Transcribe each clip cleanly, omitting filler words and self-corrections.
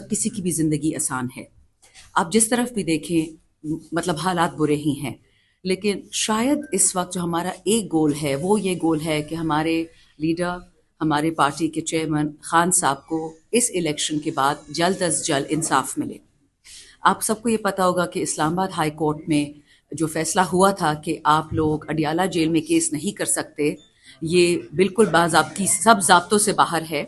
کسی کی بھی زندگی آسان ہے. آپ جس طرف بھی دیکھیں مطلب حالات برے ہی ہیں، لیکن شاید اس وقت جو ہمارا ایک گول ہے وہ یہ گول ہے کہ ہمارے لیڈر، ہمارے پارٹی کے چیئرمین خان صاحب کو اس الیکشن کے بعد جلد از جلد انصاف ملے. آپ سب کو یہ پتہ ہوگا کہ اسلام آباد ہائی کورٹ میں جو فیصلہ ہوا تھا کہ آپ لوگ اڈیالہ جیل میں کیس نہیں کر سکتے، یہ بالکل باضابطی سب ضابطوں سے باہر ہے.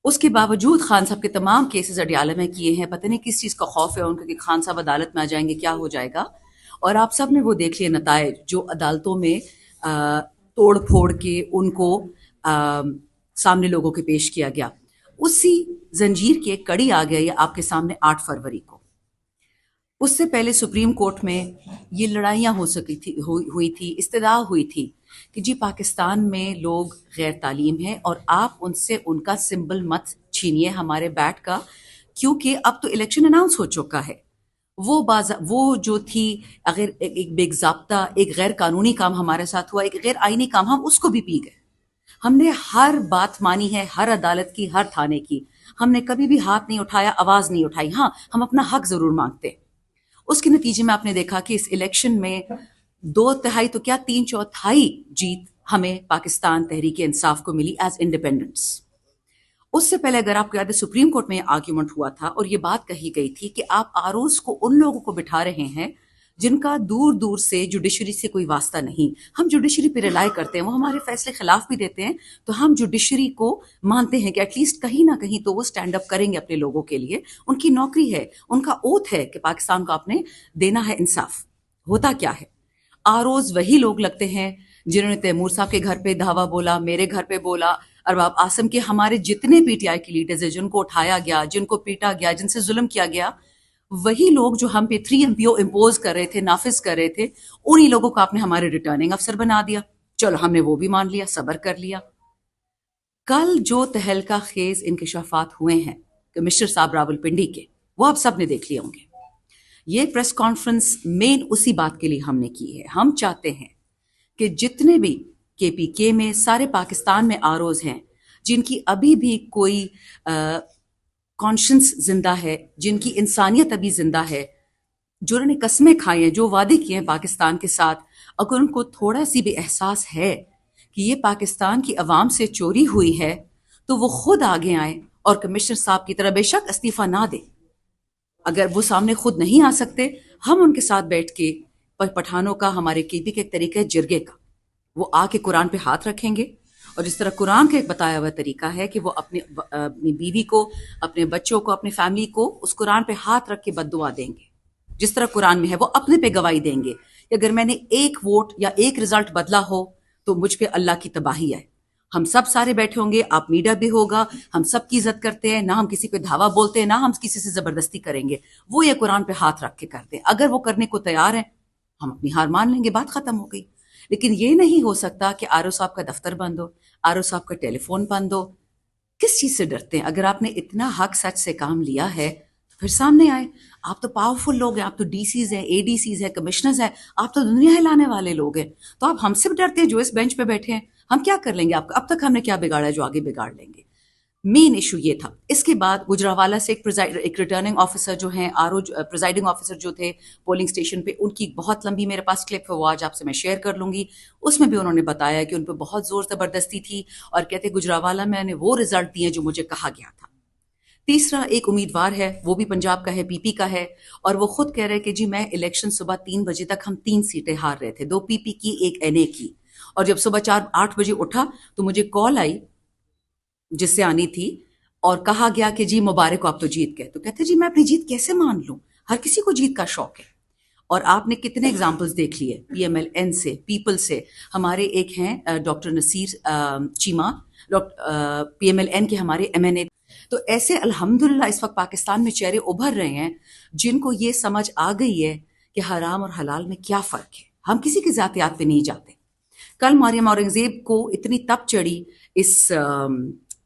اس کے باوجود خان صاحب کے تمام کیسز اڈیالہ میں کیے ہیں. پتہ نہیں کس چیز کا خوف ہے ان کو کہ خان صاحب عدالت میں آ جائیں گے کیا ہو جائے گا. اور آپ سب نے وہ دیکھ لیے نتائج جو عدالتوں میں توڑ پھوڑ کے ان کو سامنے لوگوں کے پیش کیا گیا. اسی زنجیر کی ایک کڑی آ گئی آپ کے سامنے 8 فروری کو. اس سے پہلے سپریم کورٹ میں یہ لڑائیاں ہوئی تھی، استدعا ہوئی تھی کہ جی پاکستان میں لوگ غیر تعلیم ہیں اور آپ ان سے ان کا سمبل مت چھینیے ہمارے بیٹ کا، کیونکہ اب تو الیکشن اناؤنس ہو چکا ہے. وہ جو تھی اگر ایک بے ضابطہ ایک غیر قانونی کام ہمارے ساتھ ہوا، ایک غیر آئینی کام، ہم اس کو بھی پی گئے. ہم نے ہر بات مانی ہے، ہر عدالت کی، ہر تھانے کی. ہم نے کبھی بھی ہاتھ نہیں اٹھایا، آواز نہیں اٹھائی. ہاں ہم اپنا حق ضرور مانگتے. اس کے نتیجے میں آپ نے دیکھا کہ اس الیکشن میں 2/3 تو کیا 3/4 جیت ہمیں پاکستان تحریک انصاف کو ملی ایز انڈیپینڈنٹس. اس سے پہلے اگر آپ کو یاد ہے سپریم کورٹ میں آرگیومنٹ ہوا تھا اور یہ بات کہی گئی تھی کہ آپ آروز کو ان لوگوں کو بٹھا رہے ہیں جن کا دور دور سے جوڈیشری سے کوئی واسطہ نہیں. ہم جوڈیشری پہ ریلائی کرتے ہیں، وہ ہمارے فیصلے خلاف بھی دیتے ہیں، تو ہم جوڈیشری کو مانتے ہیں کہ ایٹ لیسٹ کہیں نہ کہیں تو وہ سٹینڈ اپ کریں گے اپنے لوگوں کے لیے. ان کی نوکری ہے، ان کا اوتھ ہے کہ پاکستان کو آپ نے دینا ہے انصاف. ہوتا کیا ہے، آروز وہی لوگ لگتے ہیں جنہوں نے تیمور صاحب کے گھر پہ دھاوا بولا، میرے گھر پہ بولا، ارباب آسم کے، ہمارے جتنے پی ٹی آئی کے لیڈرز ہیں جن کو اٹھایا گیا، جن کو پیٹا گیا، جن سے ظلم کیا گیا، وہی لوگ جو ہم پہ 3MPO امپوز کر رہے تھے، نافذ کر رہے تھے، انہی لوگوں کو آپ نے ہمارے ریٹرننگ افسر بنا دیا. چلو ہم نے وہ بھی مان لیا، صبر کر لیا. کل جو تہلکہ خیز انکشافات ہوئے ہیں کمشنر صاحب راولپنڈی کے، وہ آپ سب نے دیکھ لیے ہوں گے. یہ پریس کانفرنس مین اسی بات کے لیے ہم نے کی ہے. ہم چاہتے ہیں کہ جتنے بھی KPK میں سارے پاکستان میں آروز ہیں جن کی ابھی بھی کوئی کانشنس زندہ ہے، جن کی انسانیت ابھی زندہ ہے، جنہوں نے قسمیں کھائی ہیں، جو وعدے کیے ہیں پاکستان کے ساتھ، اگر ان کو تھوڑا سی بھی احساس ہے کہ یہ پاکستان کی عوام سے چوری ہوئی ہے تو وہ خود آگے آئیں اور کمشنر صاحب کی طرح بے شک استعفیٰ نہ دیں. اگر وہ سامنے خود نہیں آ سکتے، ہم ان کے ساتھ بیٹھ کے پٹھانوں کا، ہمارے KP کے ایک طریقہ ہے جرگے کا، وہ آ کے قرآن پہ ہاتھ رکھیں گے اور جس طرح قرآن کا ایک بتایا ہوا طریقہ ہے کہ وہ اپنی بیوی کو، اپنے بچوں کو، اپنے فیملی کو اس قرآن پہ ہاتھ رکھ کے بد دعا دیں گے. جس طرح قرآن میں ہے وہ اپنے پہ گواہی دیں گے کہ اگر میں نے ایک ووٹ یا ایک رزلٹ بدلا ہو تو مجھ پہ اللہ کی تباہی ہے. ہم سب سارے بیٹھے ہوں گے، آپ میڈیا بھی ہوگا، ہم سب کی عزت کرتے ہیں، نہ ہم کسی پہ دھاوا بولتے ہیں، نہ ہم کسی سے زبردستی کریں گے. وہ یہ قرآن پہ ہاتھ رکھ کے کرتے ہیں. اگر وہ کرنے کو تیار ہیں ہم اپنی ہار مان لیں گے، بات ختم ہو گئی. لیکن یہ نہیں ہو سکتا کہ آرو صاحب کا دفتر بند ہو، آرو صاحب کا ٹیلی فون بند ہو. کس چیز سے ڈرتے ہیں؟ اگر آپ نے اتنا حق سچ سے کام لیا ہے تو پھر سامنے آئے. آپ تو پاورفل لوگ ہیں، آپ تو DCs ہیں، ADCs ہیں، کمشنرز ہیں، آپ تو دنیا ہلانے والے لوگ ہیں. تو آپ ہم سے بھی ڈرتے ہیں جو اس بینچ پہ بیٹھے ہیں. ہم کیا کر لیں گے آپ کا؟ اب تک ہم نے کیا بگاڑا ہے جو آگے بگاڑ لیں گے؟ مین ایشو یہ تھا. اس کے بعد گجرانوالہ سے ایک ریٹرننگ آفیسر جو ہیں، پریزائڈنگ آفیسر جو تھے پولنگ اسٹیشن پہ، ان کی بہت لمبی میرے پاس کلپ ہے، وہ آج آپ سے میں شیئر کر لوں گی. اس میں بھی انہوں نے بتایا کہ ان پہ بہت زور زبردستی تھی اور کہتے گجرانوالہ میں نے وہ رزلٹ دیے جو مجھے کہا گیا تھا. تیسرا ایک امیدوار ہے، وہ بھی پنجاب کا ہے، PP کا ہے، اور وہ خود کہہ رہے کہ جی میں الیکشن صبح 3 بجے تک ہم 3 سیٹیں ہار رہے تھے، 2 PP کی، 1 NA کی. اور جب صبح 8 بجے اٹھا تو مجھے کال آئی جس سے آنی تھی اور کہا گیا کہ جی مبارک ہو آپ تو جیت گئے. تو کہتے جی میں اپنی جیت کیسے مان لوں؟ ہر کسی کو جیت کا شوق ہے. اور آپ نے کتنے ایگزامپلز دیکھ لیے PMLN سے، پیپل سے. ہمارے ایک ہیں ڈاکٹر نصیر چیمہ، PMLN کے ہمارے MNA. تو ایسے الحمدللہ اس وقت پاکستان میں چہرے ابھر رہے ہیں جن کو یہ سمجھ آ گئی ہے کہ حرام اور حلال میں کیا فرق ہے. ہم کسی کی ذاتیات پہ نہیں جاتے. کل مریم اورنگزیب کو اتنی تپ چڑھی اس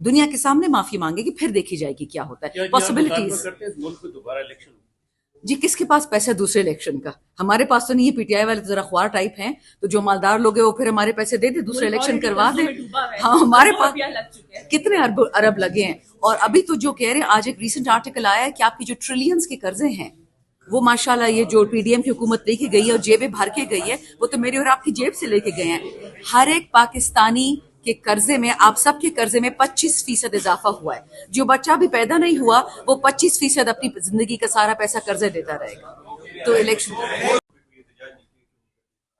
دنیا کے سامنے معافی مانگے گی, پھر دیکھی جائے گی کیا ہوتا ہے. پاسبلٹیز ملک میں دوبارہ الیکشن. جی کس کے پاس پیسہ دوسرے الیکشن کا؟ ہمارے پاس تو نہیں ہے. پی ٹی آئی والے تو ذرا خوار ٹائپ ہیں, تو جو مالدار لوگ ہیں وہ پھر ہمارے پیسے دے دیں, دوسرے الیکشن کروا دیں. ہاں ہمارے پاس کتنے ارب لگے ہیں. اور ابھی تو جو کہہ رہے ہیں, آج ایک ریسنٹ آرٹیکل آیا ہے کہ آپ کی جو ٹریلینز کے قرضے ہیں وہ ماشاءاللہ یہ جو پی ڈی ایم کی حکومت لے کے گئی ہے اور جیبیں بھر کے گئی ہے, وہ تو میری اور آپ کی جیب سے لے کے گئے ہیں. ہر ایک پاکستانی کے قرضے میں, آپ سب کے قرضے میں 25% اضافہ ہوا ہے. جو بچہ بھی پیدا نہیں ہوا وہ 25% اپنی زندگی کا سارا پیسہ قرضے دیتا رہے گا. تو الیکشن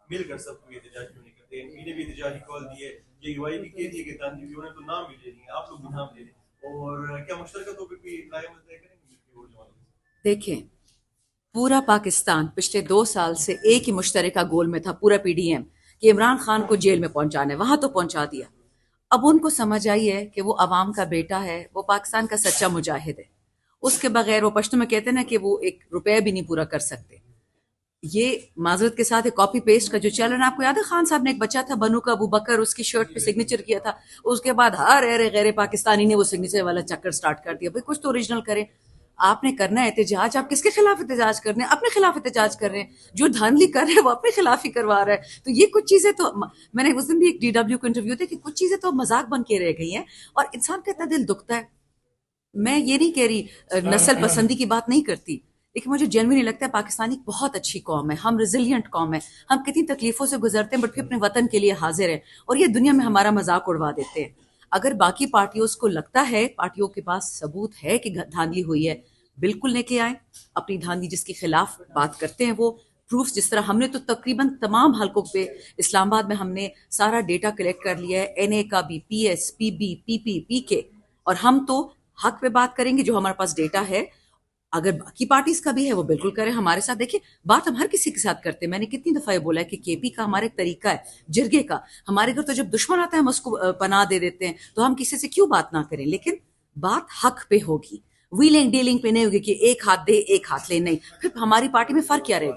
مل کر سب کو احتجاج کیوں نہیں کرتے؟ پی نے بھی احتجاجی کال دی ہے, جے یو آئی بھی کہہ رہی ہے کہ تنظیموں نے تو نام بھی لے لیے, آپ لوگ بھی نام لے لیں, اور کیا مشترکہ طور پہ بھی قائم طے کریں گے؟ دیکھیں, پورا پاکستان پچھلے 2 سال سے ایک ہی مشترکہ گول میں تھا, پورا پی ڈی ایم, کہ عمران خان کو جیل میں پہنچانا ہے. وہاں تو پہنچا دیا. اب ان کو سمجھ آئی ہے کہ وہ عوام کا بیٹا ہے, وہ پاکستان کا سچا مجاہد ہے. اس کے بغیر, وہ پشتو میں کہتے ہیں نا کہ وہ 1 روپے بھی نہیں پورا کر سکتے. یہ معذرت کے ساتھ کاپی پیسٹ کا جو چل رہا ہے, آپ کو یاد ہے خان صاحب نے ایک بچہ تھا بنو کا, ابو بکر, اس کی شرٹ پہ سگنیچر کیا تھا, اس کے بعد ہر غیر پاکستانی نے وہ سگنیچر والا چکر سٹارٹ کر دیا. بھئی کچھ تو اوریجنل کریں. آپ نے کرنا ہے احتجاج, آپ کس کے خلاف احتجاج کر رہے ہیں؟ اپنے خلاف احتجاج کر رہے ہیں. جو دھاندلی کر رہے ہیں وہ اپنے خلاف ہی کروا رہا ہے. تو یہ کچھ چیزیں تو, میں نے اس دن بھی ایک ڈی ڈبلیو کو انٹرویو تھے کہ کچھ چیزیں تو مذاق بن کے رہ گئی ہیں, اور انسان کا اتنا دل دکھتا ہے. میں یہ نہیں کہہ رہی نسل پسندی کی بات نہیں کرتی, لیکن مجھے جنوینلی لگتا ہے پاکستانی بہت اچھی قوم ہے, ہم ریزیلینٹ قوم ہے, ہم کتنی تکلیفوں سے گزرتے ہیں بٹ پھر اپنے وطن کے لیے حاضر ہیں, اور یہ دنیا میں ہمارا مذاق اڑوا دیتے ہیں. اگر باقی پارٹیوں کو لگتا ہے, پارٹیوں کے پاس ثبوت ہے کہ دھاندلی ہوئی ہے, بالکل لے کے آئیں اپنی دھاندلی. جس کے خلاف بات کرتے ہیں وہ پروف, جس طرح ہم نے تو تقریباً تمام حلقوں پہ اسلام آباد میں ہم نے سارا ڈیٹا کلیکٹ کر لیا ہے, این اے کا بھی, پی ایس, پی بی, پی پی, پی کے, اور ہم تو حق پہ بات کریں گے جو ہمارے پاس ڈیٹا ہے. اگر باقی پارٹیز کا بھی ہے وہ بالکل کریں ہمارے ساتھ. دیکھیں بات ہم ہر کسی کے ساتھ کرتے ہیں. میں نے کتنی دفعہ یہ بولا ہے کہ کے پی کا ہمارا ایک طریقہ ہے, جرگے کا. ہمارے گھر تو جب دشمن آتا ہے ہم اس کو پناہ دے دیتے ہیں, تو ہم کسی سے کیوں بات نہ کریں, لیکن بات حق پہ ہوگی, ویلنگ ڈیلنگ پہ نہیں ہوگی کہ ایک ہاتھ دے ایک ہاتھ لے. نہیں, پھر ہماری پارٹی میں فرق کیا رہ گیا؟